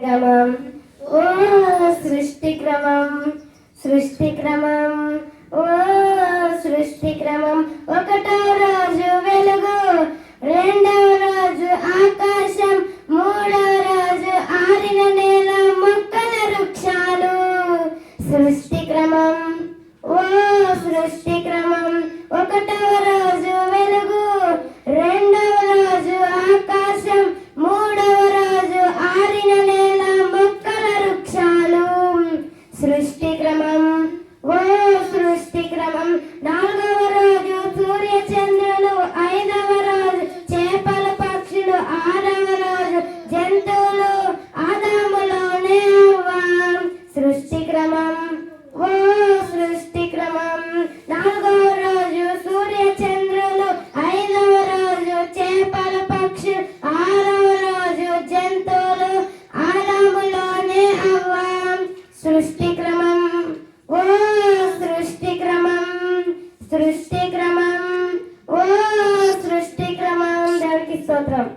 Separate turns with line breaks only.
క్రమం ఓ సృష్టి క్రమం సృష్టి క్రమం ఓ సృష్టి క్రమం. ఒకటో రోజు వెలుగు, రెండవ రోజు ఆకాశం, మూడవ రోజు ఆరిన నేల మొక్కల వృక్షాలు. సృష్టి క్రమం ఓ సృష్టి క్రమం. ఒకటవ రోజు వెలుగు, రెండవ రోజు ఆకాశం, మూడవ రోజు ఆరిన నేల మొక్కల వృక్షాలు. సృష్టి క్రమం ఓ సృష్టి క్రమం. నాలుగవ రోజు సూర్య చంద్రులు, ఐదవ రోజు చేపల పక్షులు, ఆరవ రోజు జంతువులు, ఆదాములోనే అవ్వ. సృష్టి క్రమం ఓ సృష్టి క్రమం. నాలుగవ రోజు సూర్య చంద్రులు, ఐదవ రోజు చేపల పక్షులు, ఆరవ రోజు జంతువులు, ఆదాములోనే అవ్వ. సృష్టి క్రమం ఓ సృష్టి క్రమం సృష్టి క్రమం ఓ సృష్టి క్రమం. దేవుడికి స్తోత్రం.